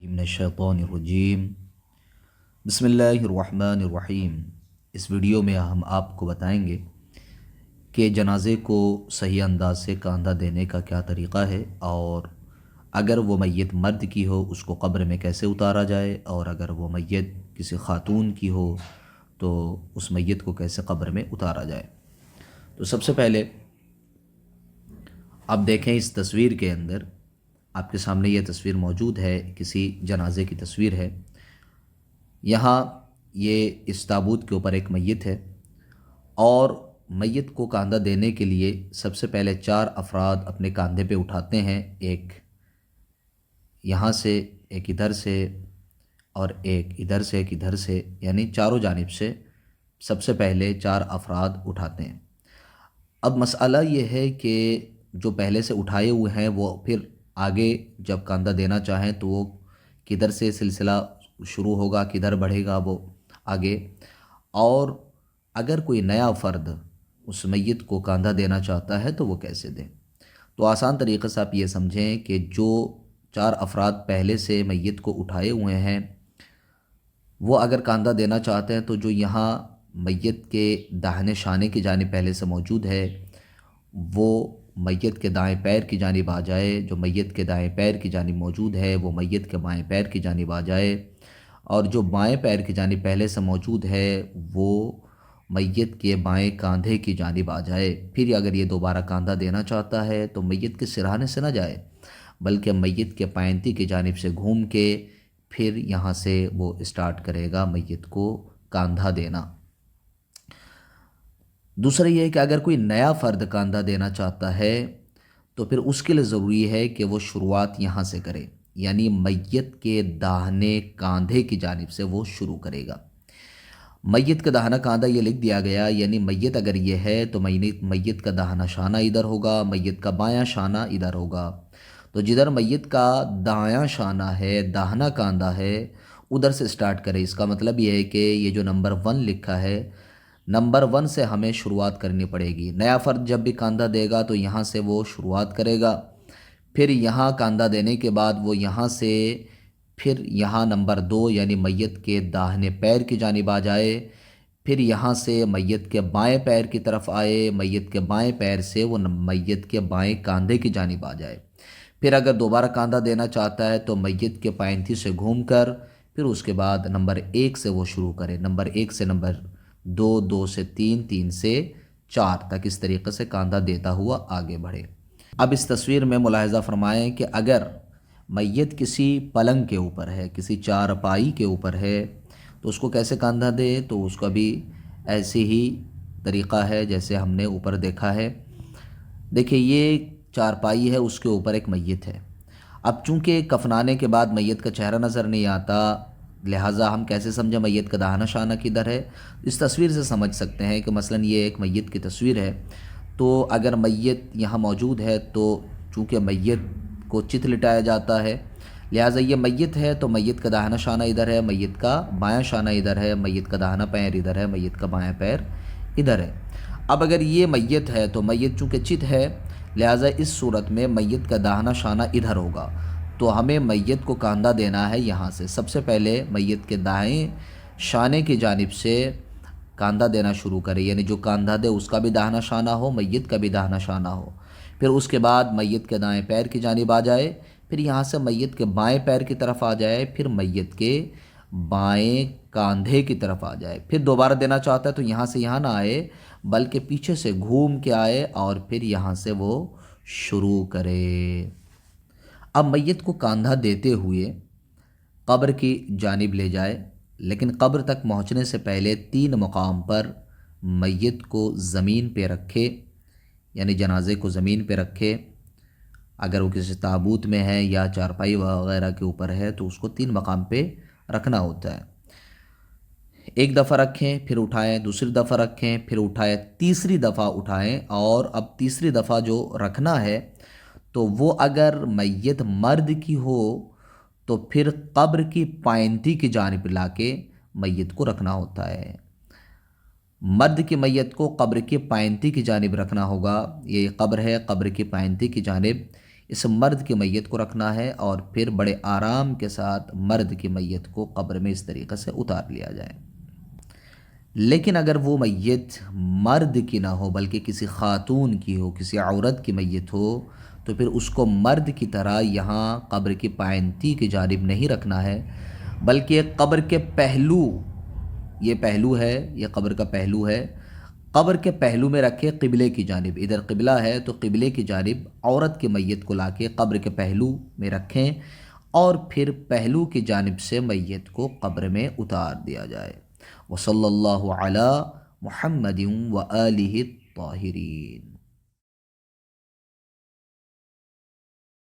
من الشیطان الرجیم بسم اللہ الرحمن الرحیم۔ اس ویڈیو میں ہم آپ کو بتائیں گے کہ جنازے کو صحیح انداز سے کاندھا دینے کا کیا طریقہ ہے، اور اگر وہ میت مرد کی ہو اس کو قبر میں کیسے اتارا جائے، اور اگر وہ میت کسی خاتون کی ہو تو اس میت کو کیسے قبر میں اتارا جائے۔ تو سب سے پہلے آپ دیکھیں اس تصویر کے اندر، آپ کے سامنے یہ تصویر موجود ہے، کسی جنازے کی تصویر ہے۔ یہاں یہ اس تابوت کے اوپر ایک میت ہے، اور میت کو کاندھا دینے کے لیے سب سے پہلے 4 افراد اپنے کاندھے پہ اٹھاتے ہیں، ایک یہاں سے، ایک ادھر سے، اور ایک ادھر سے، ایک ادھر سے، یعنی چاروں جانب سے سب سے پہلے 4 افراد اٹھاتے ہیں۔ اب مسئلہ یہ ہے کہ جو پہلے سے اٹھائے ہوئے ہیں وہ پھر آگے جب کاندھا دینا چاہیں تو وہ کدھر سے سلسلہ شروع ہوگا، کدھر بڑھے گا وہ آگے، اور اگر کوئی نیا فرد اس میت کو کاندھا دینا چاہتا ہے تو وہ کیسے دیں۔ تو آسان طریقے سے آپ یہ سمجھیں کہ جو 4 افراد پہلے سے میت کو اٹھائے ہوئے ہیں وہ اگر کاندھا دینا چاہتے ہیں تو جو یہاں میت کے داہنے شانے کی جانب پہلے سے موجود ہے وہ میت کے دائیں پیر کی جانب آ جائے، جو میت کے دائیں پیر کی جانب موجود ہے وہ میت کے بائیں پیر کی جانب آ جائے، اور جو بائیں پیر کی جانب پہلے سے موجود ہے وہ میت کے بائیں کاندھے کی جانب آ جائے۔ پھر اگر یہ دوبارہ کاندھا دینا چاہتا ہے تو میت کے سرہانے سے نہ جائے بلکہ میت کے پائنتی کی جانب سے گھوم کے پھر یہاں سے وہ اسٹارٹ کرے گا میت کو کاندھا دینا۔ دوسرا یہ ہے کہ اگر کوئی نیا فرد کاندھا دینا چاہتا ہے تو پھر اس کے لیے ضروری ہے کہ وہ شروعات یہاں سے کرے، یعنی میت کے داہنے کاندھے کی جانب سے وہ شروع کرے گا۔ میت کا داہنا کاندھا یہ لکھ دیا گیا، یعنی میت اگر یہ ہے تو میت کا داہنا شانہ ادھر ہوگا، میت کا بایاں شانہ ادھر ہوگا۔ تو جدھر میت کا دایاں شانہ ہے، داہنا کاندھا ہے، ادھر سے سٹارٹ کرے۔ اس کا مطلب یہ ہے کہ یہ جو نمبر 1 لکھا ہے، نمبر 1 سے ہمیں شروعات کرنی پڑے گی۔ نیا فرد جب بھی کاندھا دے گا تو یہاں سے وہ شروعات کرے گا، پھر یہاں کاندھا دینے کے بعد وہ یہاں سے پھر یہاں نمبر 2 یعنی میت کے داہنے پیر کی جانب آ جائے، پھر یہاں سے میت کے بائیں پیر کی طرف آئے، میت کے بائیں پیر سے وہ میت کے بائیں کاندھے کی جانب آ جائے۔ پھر اگر دوبارہ کاندھا دینا چاہتا ہے تو میت کے پائنتی سے گھوم کر پھر اس کے بعد نمبر 1 سے وہ شروع کرے، نمبر 1 سے نمبر 2، 2 سے 3، 3 سے 4 تک اس طریقے سے کاندھا دیتا ہوا آگے بڑھے۔ اب اس تصویر میں ملاحظہ فرمائیں کہ اگر میت کسی پلنگ کے اوپر ہے، کسی چارپائی کے اوپر ہے تو اس کو کیسے کاندھا دے، تو اس کا بھی ایسے ہی طریقہ ہے جیسے ہم نے اوپر دیکھا ہے۔ دیکھیں یہ چارپائی ہے، اس کے اوپر ایک میت ہے۔ اب چونکہ کفنانے کے بعد میت کا چہرہ نظر نہیں آتا، لہٰذا ہم کیسے سمجھیں میت کا داہنا شانہ کدھر ہے۔ اس تصویر سے سمجھ سکتے ہیں کہ مثلا یہ ایک میت کی تصویر ہے، تو اگر میت یہاں موجود ہے تو چونکہ میت کو چت لٹایا جاتا ہے، لہٰذا یہ میت ہے تو میت کا داہنا شانہ ادھر ہے، میت کا بایاں شانہ ادھر ہے، میت کا داہنا پیر ادھر ہے، میت کا بایاں پیر ادھر ہے۔ اب اگر یہ میت ہے تو میت چونکہ چت ہے، لہٰذا اس صورت میں میت کا داہنا شانہ ادھر ہوگا، تو ہمیں میت کو کاندھا دینا ہے یہاں سے۔ سب سے پہلے میت کے دائیں شانے کی جانب سے کاندھا دینا شروع کرے، یعنی جو کاندھا دے اس کا بھی داہنا شانہ ہو، میت کا بھی داہنا شانہ ہو۔ پھر اس کے بعد میت کے دائیں پیر کی جانب آ جائے، پھر یہاں سے میت کے بائیں پیر کی طرف آ جائے، پھر میت کے بائیں کاندھے کی طرف آ جائے۔ پھر دوبارہ دینا چاہتا ہے تو یہاں سے یہاں نہ آئے بلکہ پیچھے سے گھوم کے آئے اور پھر یہاں سے وہ شروع کرے۔ اب میت کو کاندھا دیتے ہوئے قبر کی جانب لے جائے، لیکن قبر تک پہنچنے سے پہلے 3 مقام پر میت کو زمین پہ رکھے، یعنی جنازے کو زمین پہ رکھے۔ اگر وہ کسی تابوت میں ہے یا چارپائی وغیرہ کے اوپر ہے تو اس کو 3 مقام پہ رکھنا ہوتا ہے۔ ایک دفعہ رکھیں، پھر اٹھائیں، دوسری دفعہ رکھیں، پھر اٹھائیں، تیسری دفعہ اٹھائیں، اور اب تیسری دفعہ جو رکھنا ہے تو وہ اگر میت مرد کی ہو تو پھر قبر کی پائنتی کی جانب لا کے میت کو رکھنا ہوتا ہے۔ مرد کی میت کو قبر کی پائنتی کی جانب رکھنا ہوگا، یہ قبر ہے، قبر کی پائنتی کی جانب اس مرد کی میت کو رکھنا ہے اور پھر بڑے آرام کے ساتھ مرد کی میت کو قبر میں اس طریقے سے اتار لیا جائے۔ لیکن اگر وہ میت مرد کی نہ ہو بلکہ کسی خاتون کی ہو، کسی عورت کی میت ہو، تو پھر اس کو مرد کی طرح یہاں قبر کی پائنتی کی جانب نہیں رکھنا ہے، بلکہ قبر کے پہلو، یہ پہلو ہے، یہ قبر کا پہلو ہے، قبر کے پہلو میں رکھے قبلے کی جانب، ادھر قبلہ ہے تو قبلے کی جانب عورت کی میت کو لا کے قبر کے پہلو میں رکھیں اور پھر پہلو کی جانب سے میت کو قبر میں اتار دیا جائے۔ وصلی اللہ علی محمد و آلہ الطاہرین۔